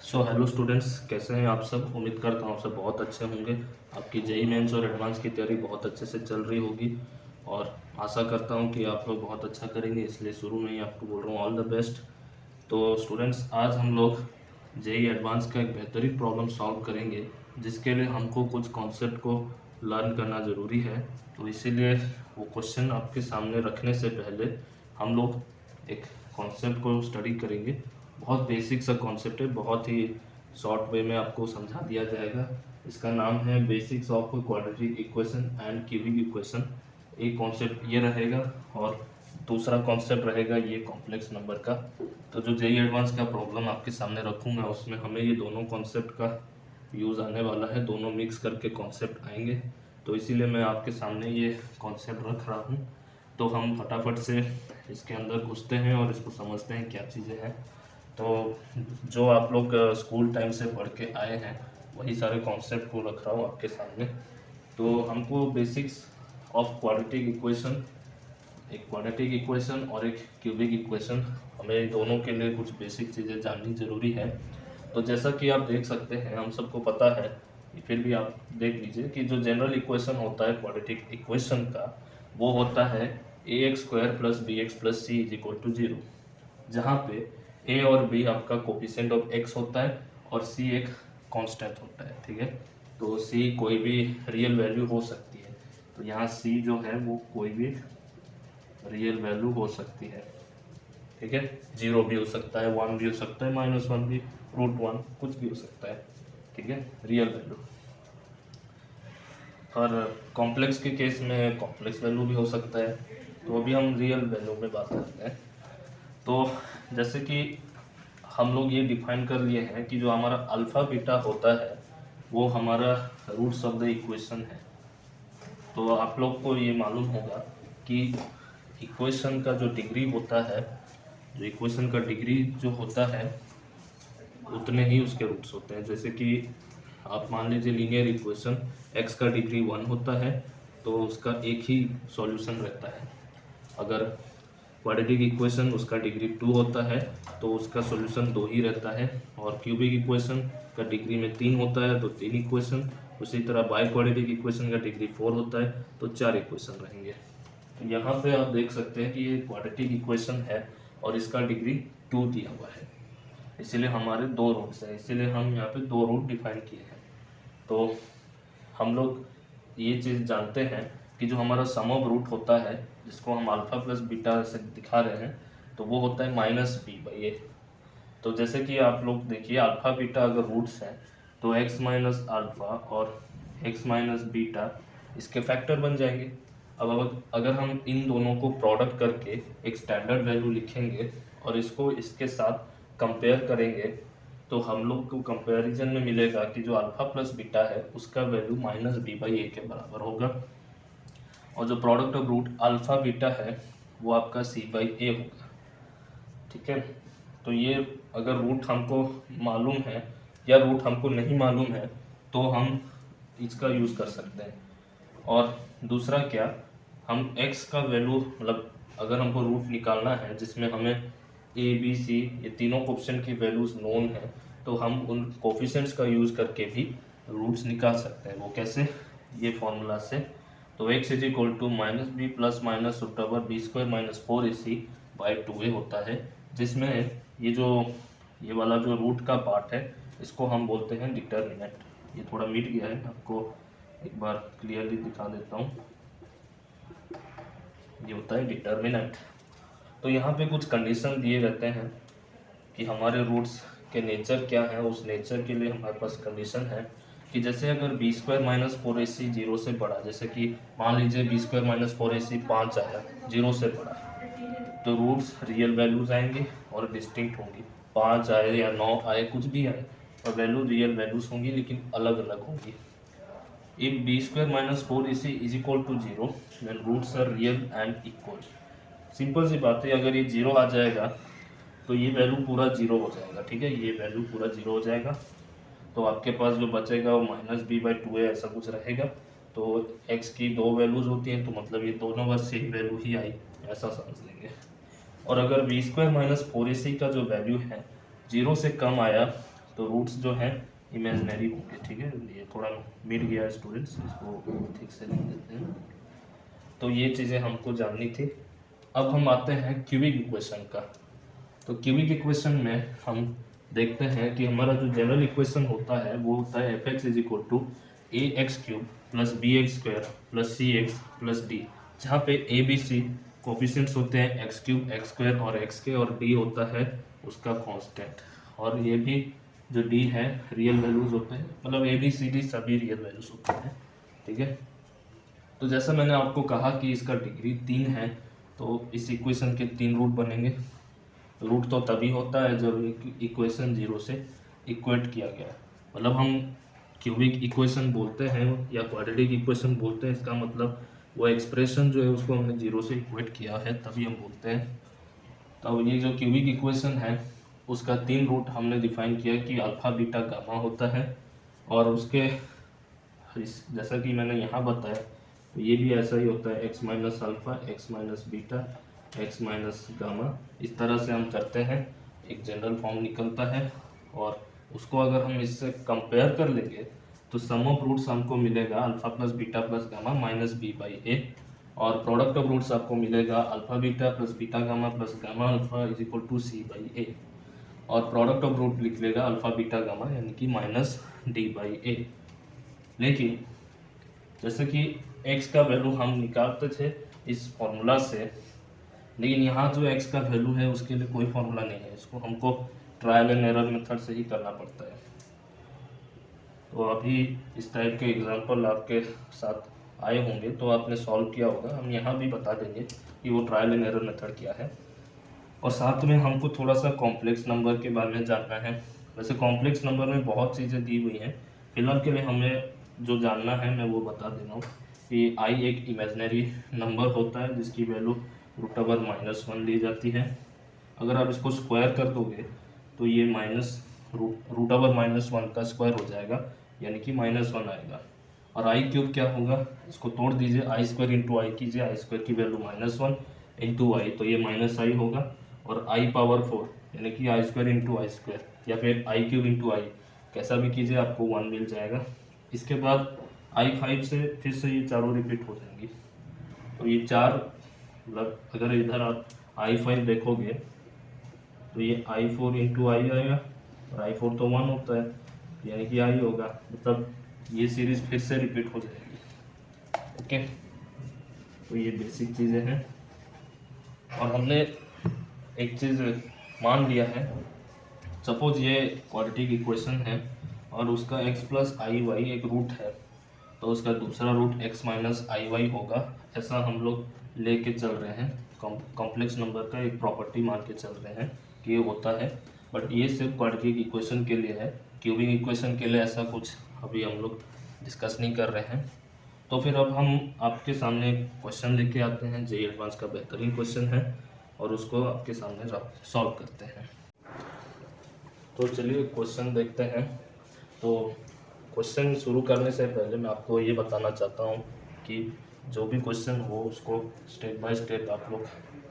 Hello students, कैसे हैं आप सब। उम्मीद करता हूँ आप सब बहुत अच्छे होंगे। आपकी जेई मेंस और एडवांस की तैयारी बहुत अच्छे से चल रही होगी और आशा करता हूँ कि आप लोग बहुत अच्छा करेंगे, इसलिए शुरू में ही आपको बोल रहा हूँ ऑल द बेस्ट। तो स्टूडेंट्स, आज हम लोग जेई एडवांस का एक बेहतरीन प्रॉब्लम सॉल्व करेंगे, जिसके लिए हमको कुछ कॉन्सेप्ट को लर्न करना ज़रूरी है। तो इसीलिए वो क्वेश्चन आपके सामने रखने से पहले हम लोग एक कॉन्सेप्ट को स्टडी करेंगे। बहुत बेसिक सा कॉन्सेप्ट है, बहुत ही शॉर्ट वे में आपको समझा दिया जाएगा। इसका नाम है basics of quadratic equation and cubic equation. एक कॉन्सेप्ट ये रहेगा और दूसरा कॉन्सेप्ट रहेगा ये कॉम्प्लेक्स नंबर का। तो जो जेई एडवांस का प्रॉब्लम आपके सामने रखूँगा उसमें हमें ये दोनों कॉन्सेप्ट का यूज़ आने वाला है, दोनों मिक्स करके कॉन्सेप्ट आएंगे। तो इसीलिए मैं आपके सामने ये कॉन्सेप्ट रख रहा हूँ। तो हम फटाफट से इसके अंदर घुसते हैं और इसको समझते हैं क्या चीज़ें हैं। तो जो आप लोग स्कूल टाइम से पढ़ के आए हैं वही सारे कॉन्सेप्ट को रख रहा हूँ आपके सामने। तो हमको बेसिक्स ऑफ क्वाड्रेटिक इक्वेशन, एक क्वाड्रेटिक इक्वेशन और एक क्यूबिक इक्वेशन, हमें दोनों के लिए कुछ बेसिक चीज़ें जाननी ज़रूरी है। तो जैसा कि आप देख सकते हैं, हम सबको पता है, फिर भी आप देख लीजिए कि जो जनरल इक्वेशन होता है क्वाड्रेटिक इक्वेशन का, वो होता है a x square plus b x plus c is equal to zero, जहाँ पे ए और बी आपका कोफिशिएंट ऑफ एक्स होता है और सी एक कांस्टेंट होता है। ठीक है, तो सी कोई भी रियल वैल्यू हो सकती है। तो यहाँ सी जो है वो कोई भी रियल वैल्यू हो सकती है। ठीक है, जीरो भी हो सकता है, वन भी हो सकता है, माइनस वन भी, रूट वन, कुछ भी हो सकता है। ठीक है, रियल वैल्यू। और कॉम्प्लेक्स के केस में कॉम्प्लेक्स वैल्यू भी हो सकता है। तो अभी हम रियल वैल्यू में बात करते हैं। तो जैसे कि हम लोग ये डिफाइन कर लिए हैं कि जो हमारा अल्फ़ा बीटा होता है वो हमारा रूट्स ऑफ द इक्वेशन है। तो आप लोग को ये मालूम होगा कि इक्वेशन का जो डिग्री होता है, जो इक्वेशन का डिग्री जो होता है उतने ही उसके रूट्स होते हैं। जैसे कि आप मान लीजिए लीनियर इक्वेशन, एक्स का डिग्री 1 होता है तो उसका एक ही सॉल्यूशन रहता है। अगर क्वाड्रेटिक इक्वेशन उसका डिग्री 2 होता है तो उसका सॉल्यूशन 2 ही रहता है। और क्यूबिक इक्वेशन का डिग्री में 3 होता है तो 3 इक्वेशन। उसी तरह बाई क्वाड्रेटिक इक्वेशन का डिग्री 4 होता है तो 4 इक्वेशन रहेंगे। तो यहाँ पे आप देख सकते हैं कि ये क्वाड्रेटिक इक्वेशन है और इसका डिग्री 2 दिया हुआ है, इसीलिए हमारे दो रूट्स हैं, इसीलिए हम यहाँ पे दो रूट डिफाइन किए हैं। तो हम लोग ये चीज़ जानते हैं कि जो हमारा सम ऑफ रूट होता है, जिसको हम अल्फा प्लस बीटा से दिखा रहे हैं, तो वो होता है माइनस बी बाई ए। तो जैसे कि आप लोग देखिए, अल्फा बीटा अगर रूट्स हैं तो एक्स माइनस अल्फा और एक्स माइनस बीटा इसके फैक्टर बन जाएंगे। अब अगर हम इन दोनों को प्रोडक्ट करके एक स्टैंडर्ड वैल्यू लिखेंगे और इसको इसके साथ कंपेयर करेंगे, तो हम लोग को कंपैरिजन में मिलेगा कि जो अल्फा प्लस बीटा है उसका value minus b by a के बराबर होगा, और जो product of root alpha beta है वो आपका सी बाई ए होगा। ठीक है, तो ये अगर रूट हमको मालूम है या रूट हमको नहीं मालूम है तो हम इसका यूज़ कर सकते हैं। और दूसरा क्या, हम x का वैल्यू, मतलब अगर हमको रूट निकालना है जिसमें हमें ए बी सी ये तीनों कोफिशिएंट की वैल्यूज नोन है, तो हम उन कोफिशिएंट्स का यूज़ करके भी रूट्स निकाल सकते हैं। वो कैसे, ये फॉर्मूला से। तो x is equal to minus b plus minus root over b square minus 4ac by 2a होता है, जिसमें ये वाला जो रूट का पार्ट है इसको हम बोलते हैं डिटर्मिनेंट। ये थोड़ा मिट गया है, आपको एक बार क्लियरली दिखा देता हूँ। ये होता है डिटर्मिनेंट। तो यहाँ पे कुछ कंडीशन दिए रहते हैं कि हमारे रूट्स के नेचर क्या है। उस नेचर के लिए हमारे पास कंडीशन है कि जैसे अगर B square minus 4ac zero से बड़ा, जैसे कि मान लीजिए बी स्क्वायर माइनस 4ac 5 आया, जीरो से बड़ा, तो रूट्स रियल वैल्यूज आएंगे और डिस्टिंक्ट होंगी। 5 आए या 9 आए, कुछ भी आए, और वैल्यू रियल वैल्यूज होंगी लेकिन अलग अलग होंगी। If b square minus 4ac is equal to 0, then roots are real and equal। Simple सी बात है, अगर ये जीरो आ जाएगा तो ये वैल्यू पूरा जीरो हो जाएगा। ठीक है, ये वैल्यू पूरा जीरो हो जाएगा, तो आपके पास जो बचेगा वो माइनस बी बाई 2 ऐसा कुछ रहेगा। तो x की दो वैल्यूज होती हैं तो मतलब ये दोनों बस सेम वैल्यू ही आई, ऐसा समझ लेंगे। और अगर बी स्क्वायर माइनस 4ac का जो वैल्यू है जीरो से कम आया तो रूट्स जो हैं इमेजनरी होंगे, ठीक है। ये थोड़ा मिट गया है स्टूडेंट्स, इसको ठीक से लिख देते हैं। तो ये चीज़ें हमको जाननी थी। अब हम आते हैं क्यूबिक इक्वेशन का। तो क्यूबिक इक्वेशन में हम देखते हैं कि हमारा जो जनरल इक्वेशन होता है वो होता है f x is equal to a x cube plus b x square plus c x plus d, जहाँ पे ए बी सी कोफिशिएंट्स होते हैं एक्स क्यूब एक्स स्क्वायर और एक्स के, और डी होता है उसका कांस्टेंट। और ये भी जो डी है रियल वैल्यूज होते हैं, मतलब ए बी सी डी सभी रियल वैल्यूज होते हैं, ठीक है। तो जैसा मैंने आपको कहा कि इसका डिग्री 3 है, तो इस इक्वेशन के 3 रूट बनेंगे। रूट तो तभी होता है जब इक्वेशन 0 से इक्वेट किया गया है, मतलब हम क्यूबिक इक्वेशन बोलते हैं या क्वाड्रेटिक इक्वेशन बोलते हैं, इसका मतलब वो एक्सप्रेशन जो है उसको हमने 0 से इक्वेट किया है तभी हम बोलते हैं। तो ये जो क्यूबिक इक्वेशन है उसका 3 रूट हमने डिफाइन किया कि अल्फा बीटा गामा होता है, और उसके जैसा कि मैंने यहाँ बताया तो ये भी ऐसा ही होता है, x minus alpha x minus beta x minus gamma. इस तरह से हम करते हैं, एक जनरल फॉर्म निकलता है, और उसको अगर हम इससे कंपेयर कर लेंगे तो सम ऑफ रूट्स हमको मिलेगा alpha plus beta plus gamma minus b by a, और प्रोडक्ट ऑफ रूट्स आपको मिलेगा alpha beta plus beta gamma plus gamma alpha is equal to c by a, और प्रोडक्ट ऑफ रूट लिख लेगा alpha beta gamma यानी कि minus D by ए। लेकिन जैसे कि x का वैल्यू हम निकालते थे इस फॉर्मूला से, लेकिन यहाँ जो x का वैल्यू है उसके लिए कोई फॉर्मूला नहीं है, इसको हमको ट्रायल एंड एरर मेथड से ही करना पड़ता है। तो अभी इस टाइप के एग्जांपल आपके साथ आए होंगे तो आपने सॉल्व किया होगा, हम यहाँ भी बता देंगे कि वो ट्रायल एंड एरर मेथड क्या है। और साथ में हमको थोड़ा सा कॉम्प्लेक्स नंबर के बारे में जानना है। वैसे कॉम्प्लेक्स नंबर में बहुत चीज़ें दी हुई हैं, फिलहाल के लिए हमें जो जानना है मैं वो बता दे रहा हूँ कि आई एक इमेजनरी नंबर होता है जिसकी वैल्यू √-1 ली जाती है। अगर आप इसको स्क्वायर कर दोगे तो ये √-1 का स्क्वायर हो जाएगा, यानी कि -1 आएगा। और आई क्यूब क्या होगा, इसको तोड़ दीजिए, आई स्क्वायर इंटू आई कीजिए, आई स्क्वायर की वैल्यू -1 इंटू आई, तो ये -i होगा, और आई पावर 4 यानी कि आई स्क्वायर इंटू आई स्क्वायर, या फिर आई क्यूब इंटू आई, कैसा भी कीजिए आपको 1 मिल जाएगा। इसके बाद i5 से फिर से ये चारों रिपीट हो जाएंगी, तो ये 4 मतलब अगर इधर आप i5 देखोगे तो ये i4 इंटू आई आएगा, और i4 तो 1 होता है यानी कि i होगा, मतलब ये सीरीज फिर से रिपीट हो जाएगी। ओके, तो ये बेसिक चीज़ें हैं। और हमने एक चीज़ मान लिया है, सपोज ये क्वाड्रेटिक इक्वेशन है और उसका x प्लस आई वाई एक रूट है, तो उसका दूसरा रूट x माइनस आई वाई होगा, ऐसा हम लोग लेके चल रहे हैं। कॉम्प्लेक्स नंबर का एक प्रॉपर्टी मान के चल रहे हैं कि ये होता है, बट ये सिर्फ क्वाड्रेटिक इक्वेशन के लिए है, क्यूबिक इक्वेशन के लिए ऐसा कुछ अभी हम लोग डिस्कस नहीं कर रहे हैं। तो फिर अब हम आपके सामने क्वेश्चन लेके आते हैं, जेईई एडवांस का बेहतरीन क्वेश्चन है, और उसको आपके सामने सॉल्व करते हैं। तो चलिए क्वेश्चन देखते हैं। तो क्वेश्चन शुरू करने से पहले मैं आपको ये बताना चाहता हूँ कि जो भी क्वेश्चन हो उसको स्टेप बाय स्टेप आप लोग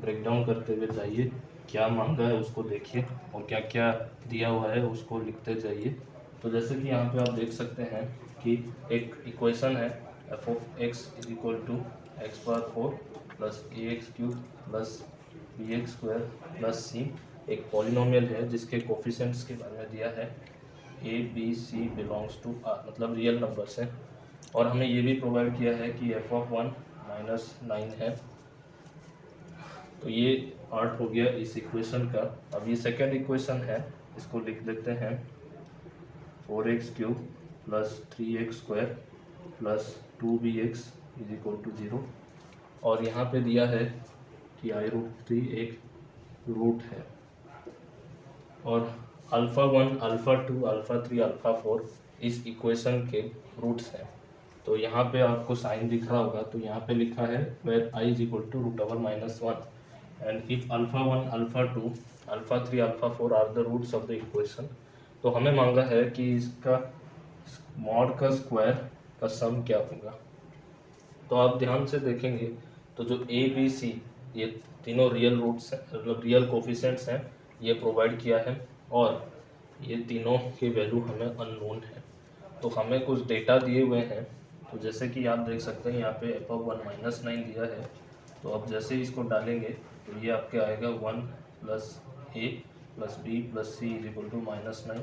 ब्रेक डाउन करते हुए जाइए, क्या मांगा है उसको देखिए, और क्या क्या दिया हुआ है उसको लिखते जाइए। तो जैसे कि यहाँ पे आप देख सकते हैं कि एक इक्वेशन है f of x is equal to x power 4 plus a x cube plus b x square plus c, एक पॉलिनोमियल है जिसके कोफिशिएंट्स के बारे में दिया है a b c belongs to R, मतलब रियल नंबर्स हैं। और हमें ये भी प्रोवाइड किया है कि एफ ऑफ 1 -9 है। तो ये पार्ट हो गया इस इक्वेशन का। अब ये सेकेंड इक्वेशन है, इसको लिख देते हैं 4x cube plus 3x square plus 2bx is equal to 0, और यहाँ पे दिया है कि i√3 एक रूट है, और अल्फ़ा 1 अल्फ़ा 2 अल्फ़ा 3 अल्फ़ा 4 इस इक्वेशन के रूट्स हैं। तो यहाँ पे आपको साइन दिख रहा होगा, तो यहाँ पे लिखा है where i is equal to √1 and if alpha 1 alpha 2 alpha 3 alpha 4 are the roots of the equation. तो हमें मांगा है कि इसका मॉड का स्क्वायर का सम क्या होगा। तो आप ध्यान से देखेंगे तो जो ए बी सी ये तीनों रियल रूट्स हैं, मतलब रियल कोफिशिएंट्स हैं, ये प्रोवाइड किया है, और ये तीनों के वैल्यू हमें अननोन है। तो हमें कुछ डेटा दिए हुए हैं, तो जैसे कि आप देख सकते हैं यहाँ पे f(1 - 9) दिया है। तो अब जैसे ही इसको डालेंगे तो ये आपके आएगा 1 + a + b + c = -9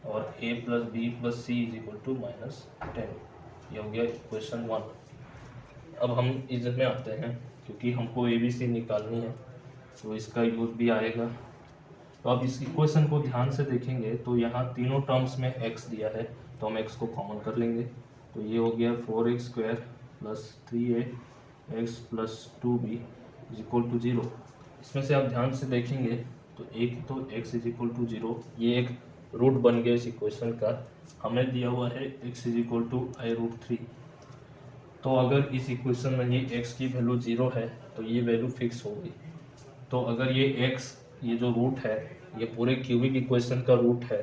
और a + b + c = -10। ये हो गया इक्वेशन 1। अब हम इसमें आते हैं, क्योंकि हमको ABC निकालनी है तो इसका यूज़ भी आएगा। तो अब इस इक्वेशन को ध्यान से देखेंगे तो यहाँ तीनों टर्म्स में x दिया है, तो हम x को कॉमन कर लेंगे। तो ये हो गया 4x² + 3ax + 2b = 0। इसमें से आप ध्यान से देखेंगे तो एक तो x = 0, ये एक रूट बन गया इस इक्वेशन का। हमें दिया हुआ है x = i√3। तो अगर इस इक्वेशन में ये x की वैल्यू 0 है तो ये वैल्यू फिक्स होगी। तो अगर ये x, ये जो रूट है, ये पूरे क्यूबिक इक्वेशन का रूट है,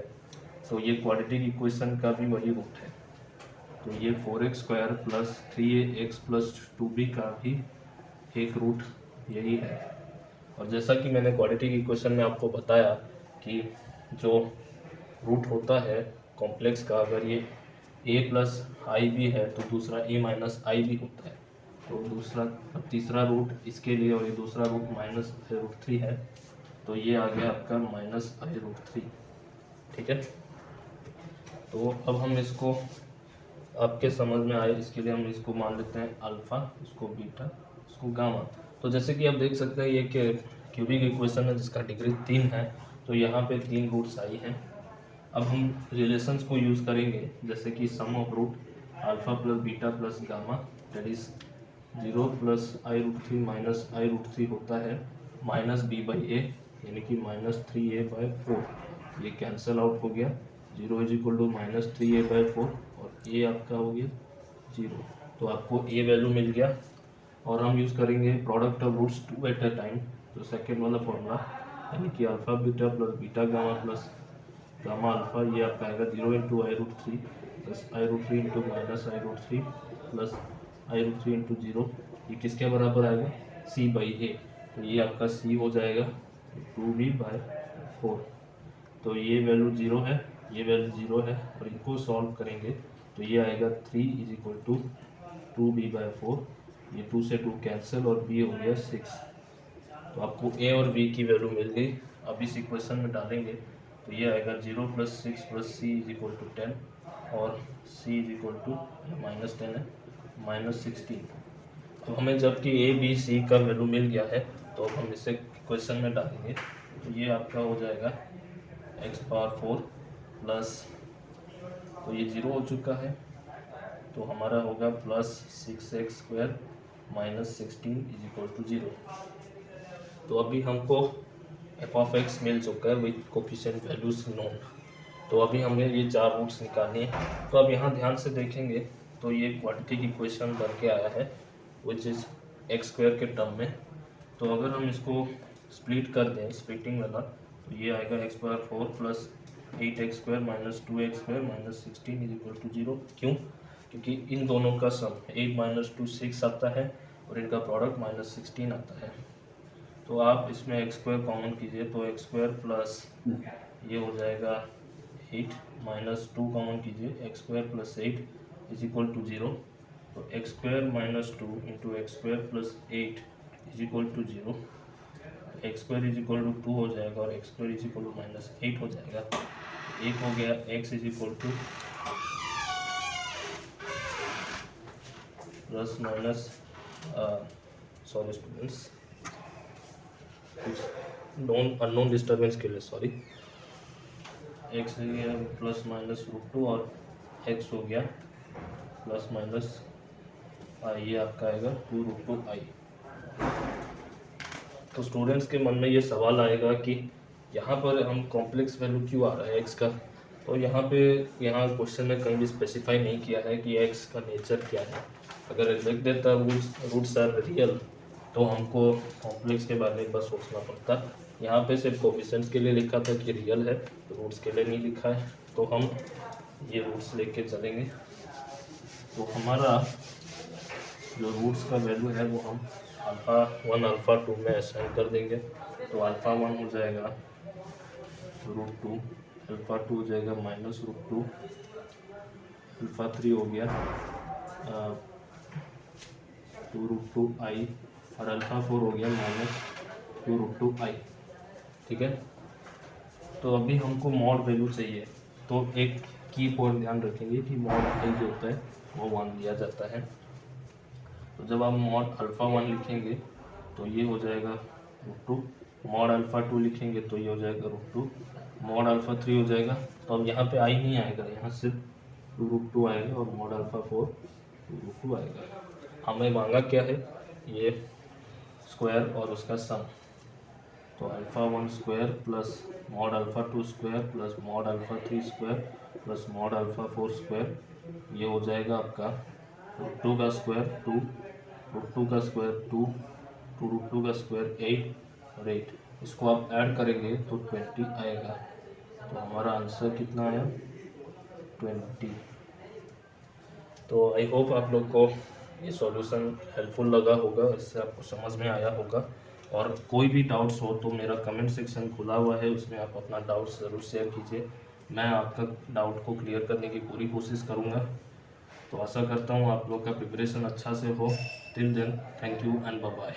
तो ये क्वाड्रेटिक इक्वेशन का भी वही रूट है। तो ये 4x² + 3ax + 2b का भी एक रूट यही है। और जैसा कि मैंने क्वाड्रेटिक इक्वेशन में आपको बताया कि जो रूट होता है कॉम्प्लेक्स का, अगर ये a + ib है तो दूसरा a - ib होता है। तो दूसरा तीसरा रूट इसके लिए, और ये दूसरा रूट -√3 है, तो ये आ गया आपका -√3। ठीक है। तो अब हम इसको, आपके समझ में आए इसके लिए हम इसको मान लेते हैं अल्फ़ा, इसको बीटा, इसको गामा। तो जैसे कि आप देख सकते हैं ये क्यूबिक इक्वेशन है जिसका डिग्री 3 है, तो यहाँ पे 3 रूट्स आई हैं। अब हम रिलेशंस को यूज़ करेंगे, जैसे कि sum of root alpha + beta + gamma that is 0 + i√3 - i√3 होता है -b/a, यानी कि -3a/4। ये कैंसल आउट हो गया। 0 = -3a/4 और a आपका हो गया 0। तो आपको a वैल्यू मिल गया। और हम यूज़ करेंगे product of roots 2 at a time. तो सेकेंड वाला फॉर्मूला, यानी कि alpha beta + beta gamma + gamma alpha, ये आपका आएगा 0 × i√3 + i√3 × -i√3 + i√3 × 0। ये किसके बराबर आएगा? c/a। तो ये आपका c हो जाएगा 2b/4। तो ये वैल्यू 0 है, ये वैल्यू 0 है, और इनको सॉल्व करेंगे तो ये आएगा 3 = 2b/4। ये 2 से 2 कैंसिल और b हो गया 6। तो आपको a और b की वैल्यू मिल गई। अब इस इक्वेशन में डालेंगे तो ये आएगा 0 + 6 + c = 10 और c -10 है -16। तो हमें जबकि a b c का वैल्यू मिल गया है, तो अब हम इसे इक्वेशन में डालेंगे तो ये आपका हो जाएगा x⁴ प्लस, तो ये 0 हो चुका है, तो हमारा होगा +6x² - 16 = 0। तो अभी हमको f(x) मिल चुका है विथ कोफिशिएंट वैल्यूज नोन। तो अभी हमें ये 4 रूट्स निकालने हैं। तो अब यहाँ ध्यान से देखेंगे तो ये क्वाड्रेटिक इक्वेशन बन के आया है विच इज़ x² के टर्म में। तो अगर हम इसको स्प्लिट कर दें, स्प्लिटिंग वाला, तो ये आएगा x⁴ + 8x² - 2x² - 16 = 0। क्यों? क्योंकि इन दोनों का सम 8 - 2 6 आता है और इनका प्रोडक्ट -16 आता है। तो आप इसमें x² कॉमन कीजिए तो x² प्लस ये हो जाएगा 8 - 2 कॉमन कीजिए, x² + 8 = 0। तो x² - 2 × x² + 8 = 0। x² = 2 हो जाएगा और x² = -8 हो जाएगा। एक हो गया x plus minus, sorry students, कुछ अननोन डिस्टर्बेंस के लिए सॉरी। x हो गया ±√2 और x हो गया ± i, ये आपका आएगा 2√2i। तो स्टूडेंट्स के मन में ये सवाल आएगा कि यहाँ पर हम कॉम्प्लेक्स वैल्यू क्यों आ रहा है x का। तो यहाँ क्वेश्चन में कहीं भी स्पेसिफाई नहीं किया है कि x का नेचर क्या है। अगर लिख देता रूट्स आर रियल तो हमको कॉम्प्लेक्स के बारे में बस सोचना पड़ता। यहाँ पे सिर्फ कोफिशिएंट्स के लिए लिखा था कि रियल है, तो रूट्स के लिए नहीं लिखा है। तो हम ये रूट्स लेके चलेंगे। तो हमारा जो रूट्स का वैल्यू है वो हम α1 α2 में असाइन कर देंगे। तो α1 हो जाएगा √2, अल्फ़ा 2 हो जाएगा -√2, अल्फ़ा 3 हो गया 2√2i और अल्फ़ा 4 हो गया -2√2i। ठीक है, तो अभी हमको मॉड वैल्यू चाहिए, तो एक की पॉइंट ध्यान रखेंगे कि मॉड आई जो होता है वो 1 लिया जाता है। तो जब आप मॉड अल्फ़ा 1 लिखेंगे तो ये हो जाएगा √2, मॉड अल्फ़ा 2 लिखेंगे तो ये हो जाएगा √2, मॉड अल्फ़ा 3 हो जाएगा। तो अब यहाँ पे आई नहीं आएगा, यहाँ सिर्फ 2√2 आएगा और मॉड अल्फ़ा 4 2√2 आएगा। हमें मांगा क्या है, ये स्क्वायर और उसका सम। तो alpha 1 square plus mod alpha 2 square plus mod alpha 3 square plus mod alpha 4 square, ये हो जाएगा आपका √2 का स्क्वायर 2, √2 का स्क्वायर 2, 2√2 का स्क्वायर 8 और 8, इसको आप ऐड करेंगे तो 20 आएगा। तो हमारा आंसर कितना आया, 20। तो आई होप आप लोग को ये सॉल्यूशन हेल्पफुल लगा होगा, इससे आपको समझ में आया होगा। और कोई भी डाउट्स हो तो मेरा कमेंट सेक्शन खुला हुआ है, उसमें आप अपना डाउट्स ज़रूर शेयर कीजिए, मैं आपका डाउट को क्लियर करने की पूरी कोशिश करूँगा। तो आशा करता हूँ आप लोग का प्रिपरेशन अच्छा से हो। Till then, thank you and bye bye.